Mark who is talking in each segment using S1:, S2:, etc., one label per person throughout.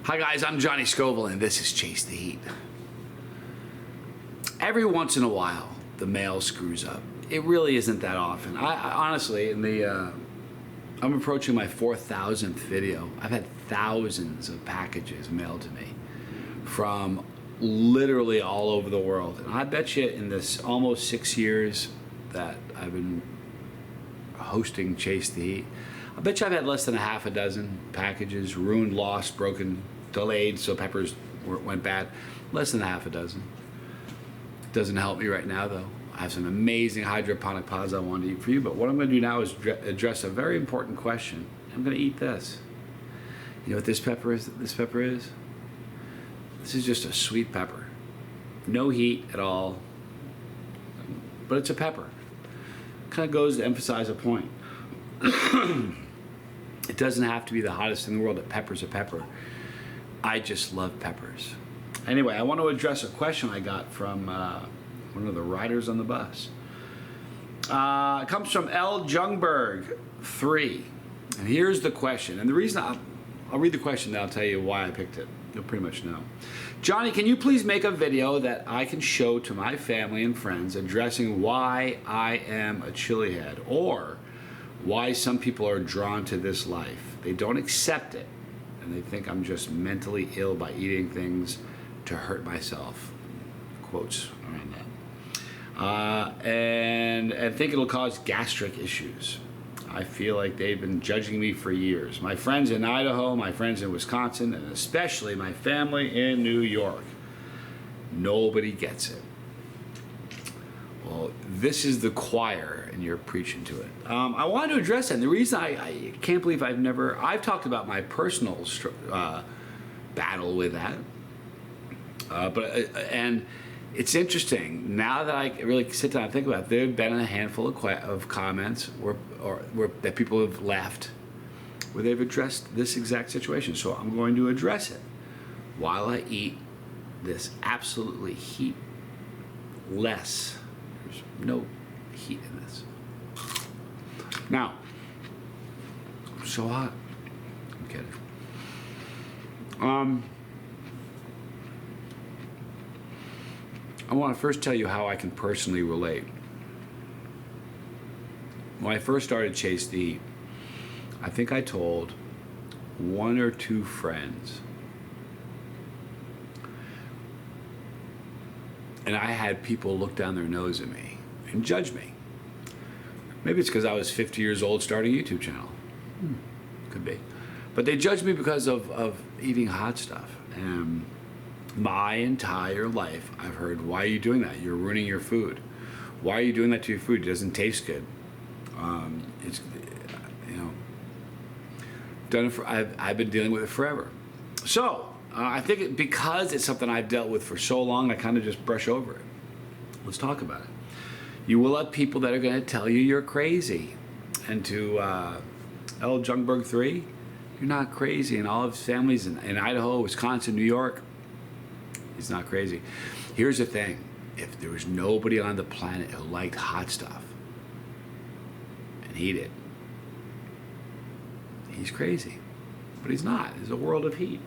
S1: Hi guys, I'm Johnny Scoville and this is Chase the Heat. Every once in a while, the mail screws up. It really isn't that often. I honestly, I'm approaching my 4,000th video. I've had thousands of packages mailed to me from literally all over the world. And I bet you in this almost 6 years that I've been hosting Chase the Heat, I bet you I've had less than a half a dozen packages, ruined, lost, broken, delayed, so peppers went bad. Less than a half a dozen. Doesn't help me right now though. I have some amazing hydroponic pods I want to eat for you, but what I'm going to do now is address a very important question. I'm going to eat this. You know what this pepper is? This is just a sweet pepper. No heat at all, but it's a pepper. Kind of goes to emphasize a point. It doesn't have to be the hottest in the world. A pepper's a pepper. I just love peppers. Anyway, I want to address a question I got from one of the riders on the bus. It comes from LJUNGBERG3. And here's the question. And the reason I'll read the question, then I'll tell you why I picked it. You'll pretty much know. Johnny, can you please make a video that I can show to my family and friends addressing why I am a chilihead, or why some people are drawn to this life? They don't accept it, and they think I'm just mentally ill by eating things to hurt myself. Quotes around that. And think it'll cause gastric issues. I feel like they've been judging me for years. My friends in Idaho, my friends in Wisconsin, and especially my family in New York. Nobody gets it. Well, this is the choir, and you're preaching to it. I wanted to address that. And the reason I can't believe I've talked about my personal battle with that. And it's interesting, now that I really sit down and think about it, there have been a handful of comments that people have left where they've addressed this exact situation. So I'm going to address it while I eat this absolutely heatless. There's no heat in this. Now, it's so hot. I'm kidding. I want to first tell you how I can personally relate. When I first started Chase the Heat, I think I told one or two friends, and I had people look down their nose at me and judge me. Maybe it's because I was 50 years old starting a YouTube channel. Could be. But they judged me because of eating hot stuff. And my entire life, I've heard, why are you doing that? You're ruining your food. Why are you doing that to your food? It doesn't taste good. It's, you know, done it for, I've been dealing with it forever. So I think because it's something I've dealt with for so long, I kind of just brush over it. Let's talk about it. You will have people that are going to tell you you're crazy. And to LJUNGBERG3, you're not crazy. And all of his families in Idaho, Wisconsin, New York, he's not crazy. Here's the thing. If there was nobody on the planet who liked hot stuff and he'd it, he's crazy. But he's not. There's a world of heat.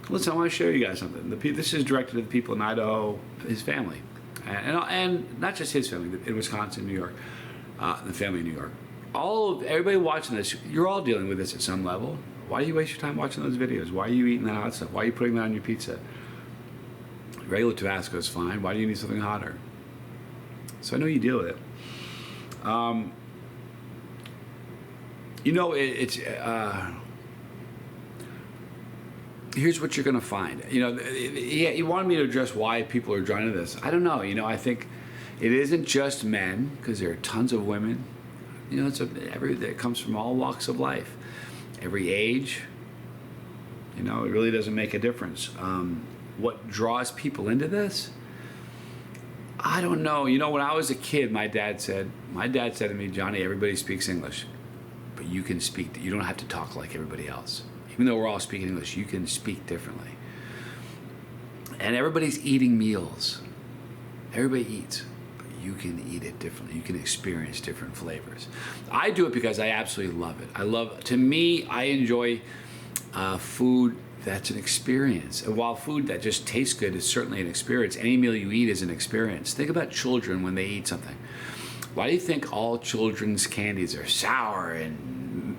S1: Listen, I want to show you guys something. This is directed to the people in Idaho, his family. And not just his family, in Wisconsin, New York, the family in New York. Everybody watching this, you're all dealing with this at some level. Why do you waste your time watching those videos? Why are you eating that hot stuff? Why are you putting that on your pizza? Regular Tabasco is fine. Why do you need something hotter? So I know you deal with it. You know, here's what you're going to find. You know, he wanted me to address why people are drawn to this. I don't know. You know, I think it isn't just men, because there are tons of women. You know, it comes from all walks of life, every age. You know, it really doesn't make a difference. What draws people into this? I don't know. You know, when I was a kid, my dad said to me, Johnny, everybody speaks English, but you can speak. You don't have to talk like everybody else. Even though we're all speaking English, you can speak differently. And everybody's eating meals. Everybody eats, but you can eat it differently. You can experience different flavors. I do it because I absolutely love it. To me, I enjoy food That's an experience. And while food that just tastes good is certainly an experience, any meal you eat is an experience. Think about children when they eat something. Why do you think all children's candies are sour and,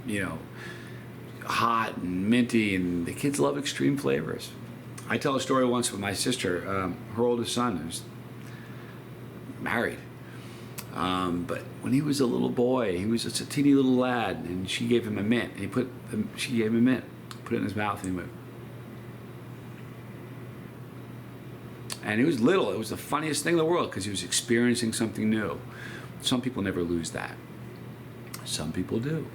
S1: hot and minty, and the kids love extreme flavors? I tell a story once with my sister, her oldest son, who's married. But when he was a little boy, he was just a teeny little lad, and she gave him a mint. And she gave him a mint, put it in his mouth, and he went. And he was little. It was the funniest thing in the world because he was experiencing something new. Some people never lose that. Some people do.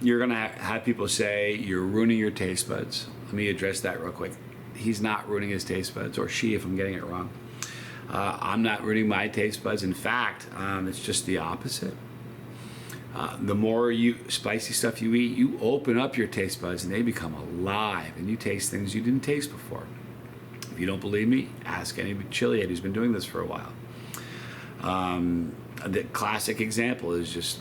S1: You're going to have people say you're ruining your taste buds. Let me address that real quick. He's not ruining his taste buds, or she, if I'm getting it wrong. I'm not ruining my taste buds. In fact, it's just the opposite. The more spicy stuff you eat, you open up your taste buds and they become alive, and you taste things you didn't taste before. If you don't believe me, ask any chilihead who's been doing this for a while. The classic example is just,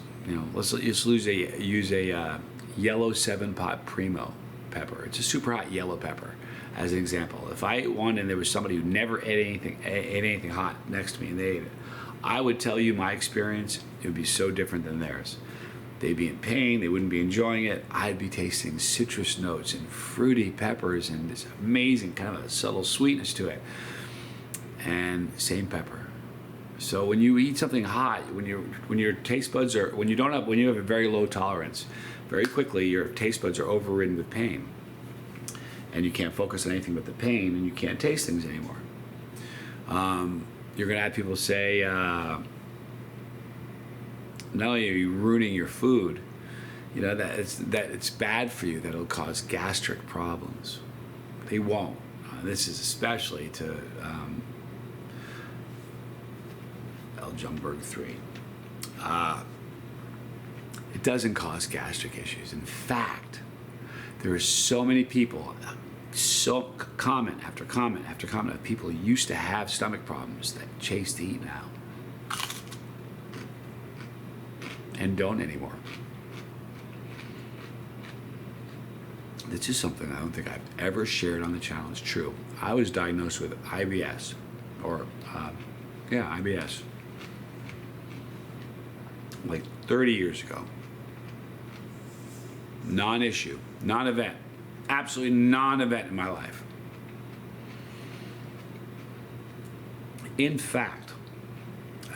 S1: let's use a yellow 7-pot primo pepper. It's a super hot yellow pepper. As an example, if I ate one and there was somebody who never ate anything hot next to me and they ate it, I would tell you my experience, it would be so different than theirs. They'd be in pain, they wouldn't be enjoying it. I'd be tasting citrus notes and fruity peppers and this amazing kind of a subtle sweetness to it. And same pepper. So when you eat something hot, when your taste buds are, when you have a very low tolerance, very quickly your taste buds are overridden with pain. And you can't focus on anything but the pain, and you can't taste things anymore. You're going to have people say, not only are you ruining your food, that it's bad for you, that it'll cause gastric problems. They won't. This is especially to LJUNGBERG3. It doesn't cause gastric issues. In fact, there are so many people, so comment after comment after comment of people who used to have stomach problems that chase to eat now and don't anymore. This is something I don't think I've ever shared on the channel. It's true. I was diagnosed with IBS, IBS, like 30 years ago. Non-issue, non-event, absolutely non-event in my life. In fact,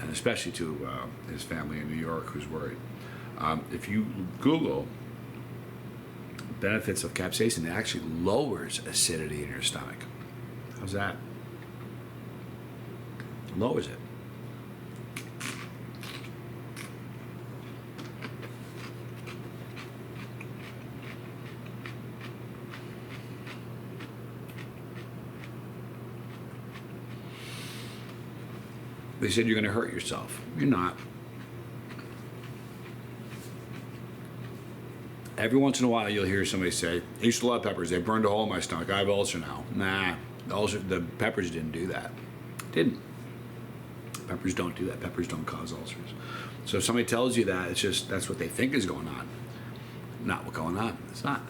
S1: and especially to his family in New York who's worried, if you Google benefits of capsaicin, it actually lowers acidity in your stomach. How's that? Lowers it. They said you're going to hurt yourself. You're not. Every once in a while you'll hear somebody say, I used to love peppers, they burned a hole in my stomach, I have ulcer now. Nah, the peppers didn't do that. Didn't. Peppers don't do that. Peppers don't cause ulcers. So if somebody tells you that, it's just, that's what they think is going on. Not what's going on. It's not.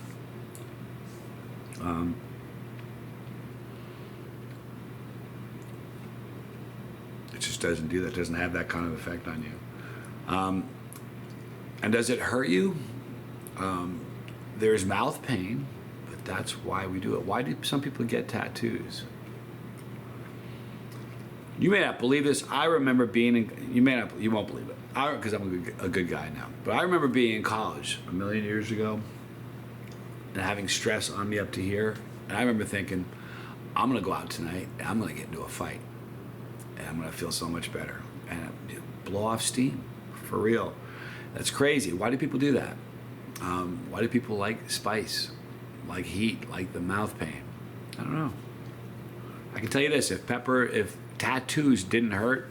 S1: It just doesn't do that. It doesn't have that kind of effect on you. And does it hurt you? There's mouth pain, but that's why we do it. Why do some people get tattoos? You may not believe this. I remember being in, you won't believe it, because I'm a good guy now. But I remember being in college a million years ago and having stress on me up to here. And I remember thinking, I'm gonna go out tonight and I'm gonna get into a fight. And I'm gonna feel so much better. And blow off steam, for real. That's crazy. Why do people do that? Why do people like spice, like heat, like the mouth pain? I don't know. I can tell you this, if tattoos didn't hurt,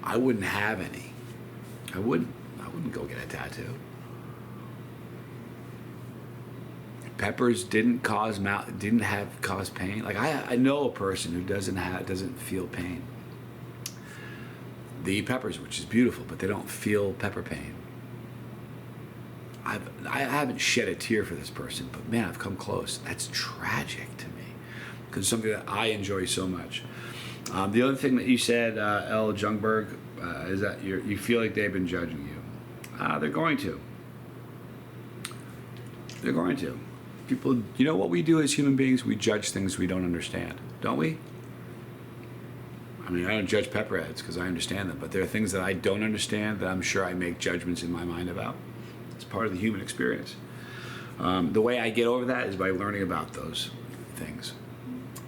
S1: I wouldn't have any. I wouldn't go get a tattoo. If peppers didn't cause pain. Like I know a person who doesn't feel pain. They eat peppers, which is beautiful, but they don't feel pepper pain. I've I haven't shed a tear for this person, but man, I've come close. That's tragic to me because it's something that I enjoy so much. The other thing that you said, LJUNGBERG, is that you feel like they've been judging you. They're going to. They're going to. People, you know what we do as human beings? We judge things we don't understand, don't we? I mean, I don't judge pepperheads because I understand them, but there are things that I don't understand that I'm sure I make judgments in my mind about. It's part of the human experience. The way I get over that is by learning about those things.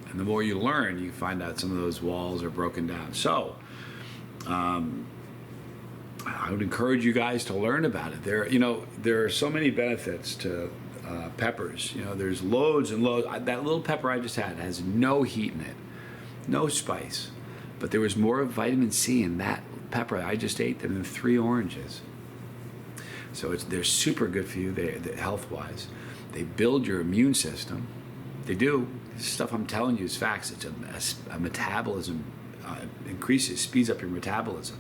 S1: And the more you learn, you find out some of those walls are broken down. So, I would encourage you guys to learn about it. There are so many benefits to peppers. There's loads and loads. That little pepper I just had has no heat in it, no spice, but there was more vitamin C in that pepper I just ate than in 3 oranges. So they're super good for you. Health-wise, they build your immune system. They do. This stuff I'm telling you is facts. It's a metabolism increases, speeds up your metabolism.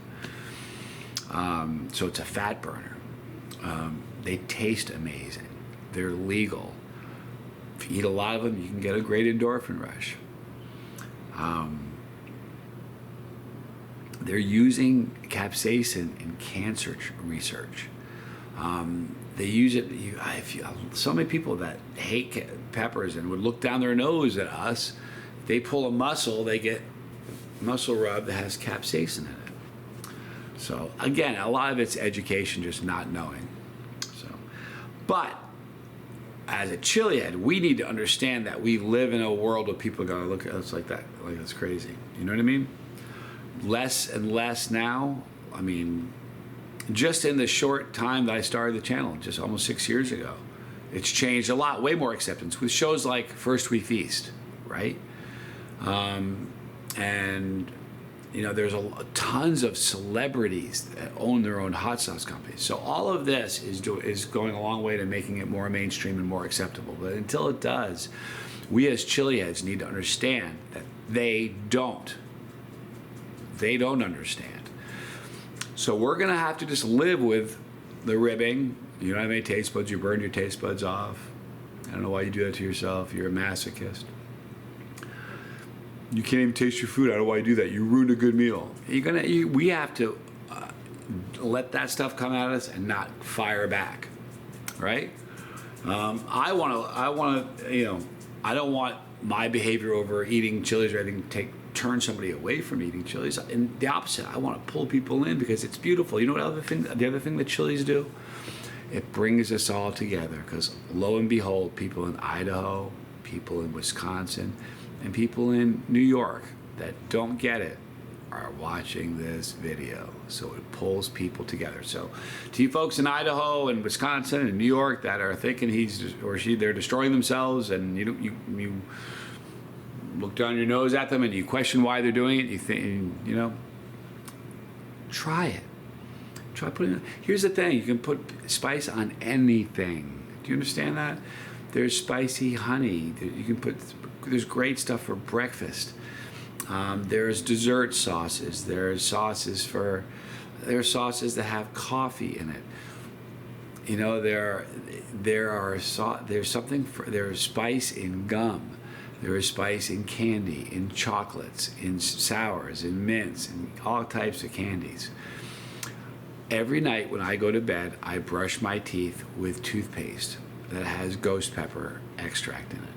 S1: So it's a fat burner. They taste amazing. They're legal. If you eat a lot of them, you can get a great endorphin rush. They're using capsaicin in cancer research. They use it. So many people that hate peppers and would look down their nose at us, they pull a muscle, they get muscle rub that has capsaicin in it. So again, a lot of it's education, just not knowing. But as a chilihead, we need to understand that we live in a world where people are going to look at us like that, like that's crazy. You know what I mean? Less and less now. I mean, just in the short time that I started the channel, just almost 6 years ago, it's changed a lot, way more acceptance with shows like First We Feast, right? And there's tons of celebrities that own their own hot sauce companies. So all of this is going a long way to making it more mainstream and more acceptable. But until it does, we as chiliheads need to understand that they don't understand. So we're gonna have to just live with the ribbing. You don't have any taste buds, you burn your taste buds off. I don't know why you do that to yourself. You're a masochist. You can't even taste your food. I don't know why you do that. You ruined a good meal. We have to let that stuff come at us and not fire back, right? I don't want my behavior over eating chilies or anything to turn somebody away from eating chilies. And the opposite, I want to pull people in because it's beautiful. You know what the other thing that chilies do? It brings us all together because lo and behold, people in Idaho, people in Wisconsin, and people in New York that don't get it are watching this video. So it pulls people together. So to you folks in Idaho and Wisconsin and New York that are thinking they're destroying themselves, and you look down your nose at them and you question why they're doing it, you think, try it. Try putting it. Here's the thing, you can put spice on anything. Do you understand that? There's spicy honey. You can put. There's great stuff for breakfast. There's dessert sauces. There's sauces that have coffee in it. There's spice in gum. There is spice in candy, in chocolates, in sours, in mints, in all types of candies. Every night when I go to bed, I brush my teeth with toothpaste that has ghost pepper extract in it.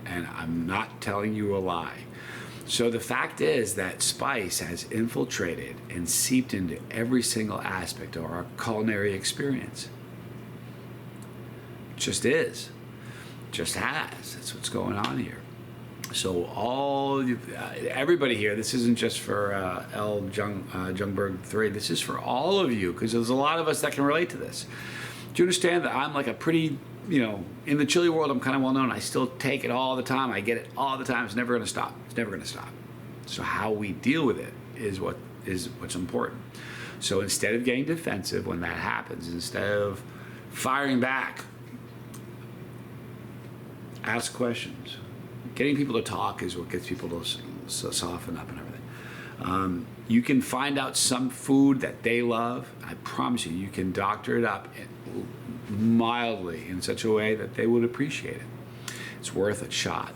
S1: And I'm not telling you a lie. So the fact is that spice has infiltrated and seeped into every single aspect of our culinary experience. It just is. It just has. That's what's going on here. So everybody here, this isn't just for LJUNGBERG3, this is for all of you, because there's a lot of us that can relate to this. Do you understand that I'm like a pretty, in the chili world, I'm kind of well known. I still take it all the time. I get it all the time. It's never going to stop. It's never going to stop. So how we deal with it is what's important. So instead of getting defensive when that happens, instead of firing back, ask questions. Getting people to talk is what gets people to soften up and everything. You can find out some food that they love. I promise you, you can doctor it up. mildly in such a way that they would appreciate it. It's worth a shot.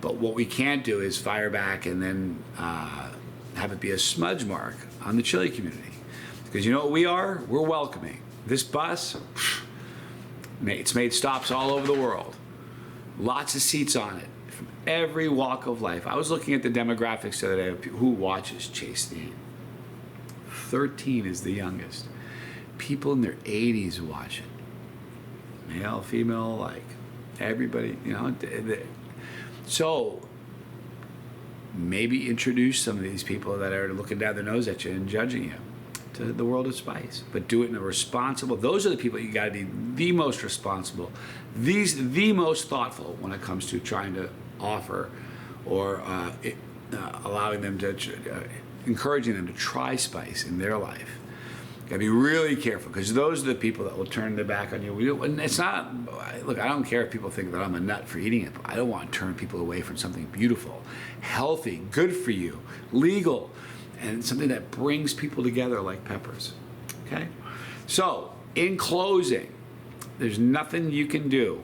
S1: But what we can't do is fire back and then have it be a smudge mark on the chili community. Because you know what we are? We're welcoming. This bus, it's made stops all over the world. Lots of seats on it from every walk of life. I was looking at the demographics the other day of who watches Chase the Heat. 13 is the youngest. People in their 80s watch it. Male, female, like everybody, you know. So maybe introduce some of these people that are looking down their nose at you and judging you to the world of spice, but do it in a responsible. Those are the people you got to be the most responsible, the most thoughtful when it comes to trying to offer or allowing them to, encouraging them to try spice in their life. You gotta be really careful, because those are the people that will turn their back on you. And it's not, look, I don't care if people think that I'm a nut for eating it, but I don't want to turn people away from something beautiful, healthy, good for you, legal, and something that brings people together like peppers, okay? So, in closing, there's nothing you can do.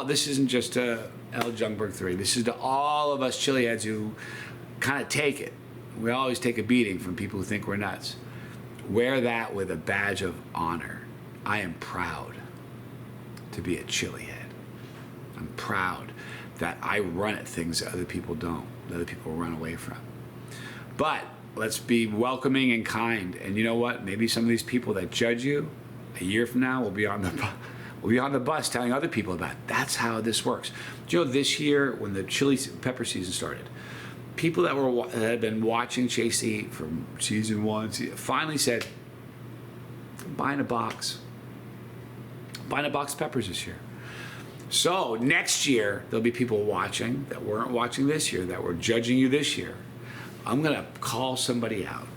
S1: This isn't just to LJUNGBERG3, this is to all of us chili heads who kind of take it. We always take a beating from people who think we're nuts. Wear that with a badge of honor. I am proud to be a chili head. I'm proud that I run at things that other people don't, that other people run away from. But let's be welcoming and kind. And you know what? Maybe some of these people that judge you a year from now will be on the bus telling other people about it. That's how this works. Do you know this year when the chili pepper season started, people that had been watching Chase the Heat from season 1 finally said, I'm buying a box of peppers this year. So next year, there'll be people watching that weren't watching this year, that were judging you this year. I'm gonna call somebody out.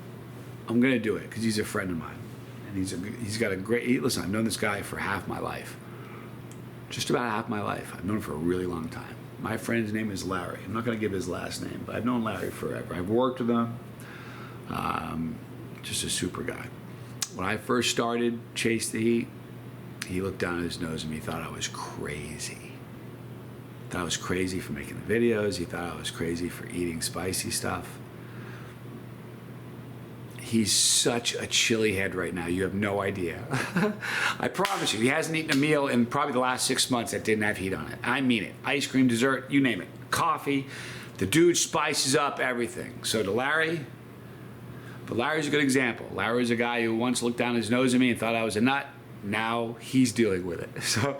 S1: I'm gonna do it because he's a friend of mine. And he's got a great, listen, I've known this guy for half my life. Just about half my life. I've known him for a really long time. My friend's name is Larry. I'm not going to give his last name, but I've known Larry forever. I've worked with him. Just a super guy. When I first started Chase the Heat, he looked down his nose at me. He thought I was crazy. Thought I was crazy for making the videos. He thought I was crazy for eating spicy stuff. He's such a chili head right now. You have no idea. I promise you, he hasn't eaten a meal in probably the last 6 months that didn't have heat on it. I mean it. Ice cream, dessert, you name it. Coffee. The dude spices up everything. So to Larry, but Larry's a good example. Larry's a guy who once looked down his nose at me and thought I was a nut. Now he's dealing with it. So,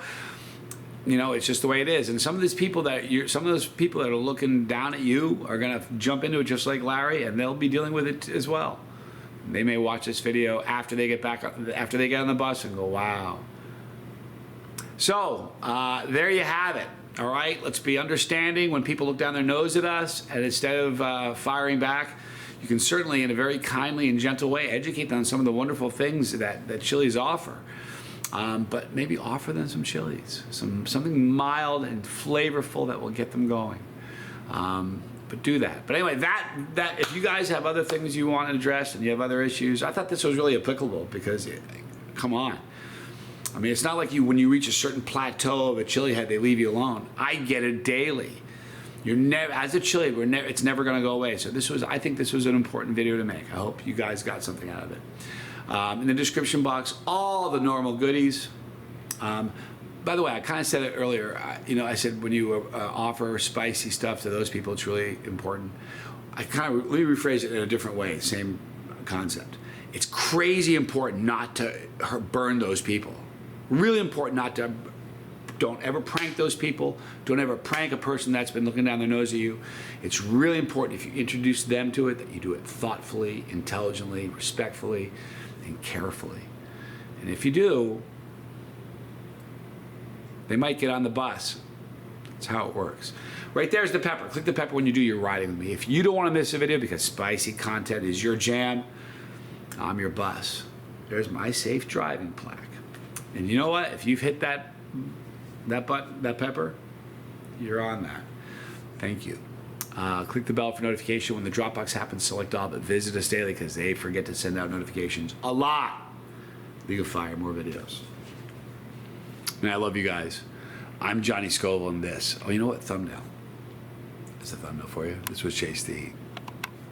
S1: you know, it's just the way it is. And some of these people some of those people that are looking down at you are gonna jump into it just like Larry, and they'll be dealing with it as well. They may watch this video after they get on the bus and go, wow. So, there you have it. All right, let's be understanding when people look down their nose at us, and instead of firing back, you can certainly, in a very kindly and gentle way, educate them on some of the wonderful things that chilies offer. But maybe offer them some chilies, something mild and flavorful that will get them going. But do that. But anyway, that if you guys have other things you want to address and you have other issues, I thought this was really applicable because, come on. I mean, it's not like when you reach a certain plateau of a chili head, they leave you alone. I get it daily. You're never, as a chili, it's never going to go away. So I think this was an important video to make. I hope you guys got something out of it. In the description box, all the normal goodies. By the way, I kind of said it earlier. I said when you offer spicy stuff to those people, it's really important. Let me rephrase it in a different way. Same concept. It's crazy important not to burn those people. Really important not to. Don't ever prank those people. Don't ever prank a person that's been looking down their nose at you. It's really important if you introduce them to it that you do it thoughtfully, intelligently, respectfully, and carefully. And if you do, they might get on the bus. That's how it works. Right there's the pepper. Click the pepper when you do your riding with me. If you don't want to miss a video because spicy content is your jam, I'm your bus. There's my safe driving plaque. And you know what? If you've hit that pepper, you're on that. Thank you. Click the bell for notification when the Dropbox happens. Select all, but visit us daily because they forget to send out notifications a lot. League of Fire, more videos. And I love you guys. I'm Johnny Scoville and this. Oh, you know what? Thumbnail. It's a thumbnail for you. This was Chase to Eat.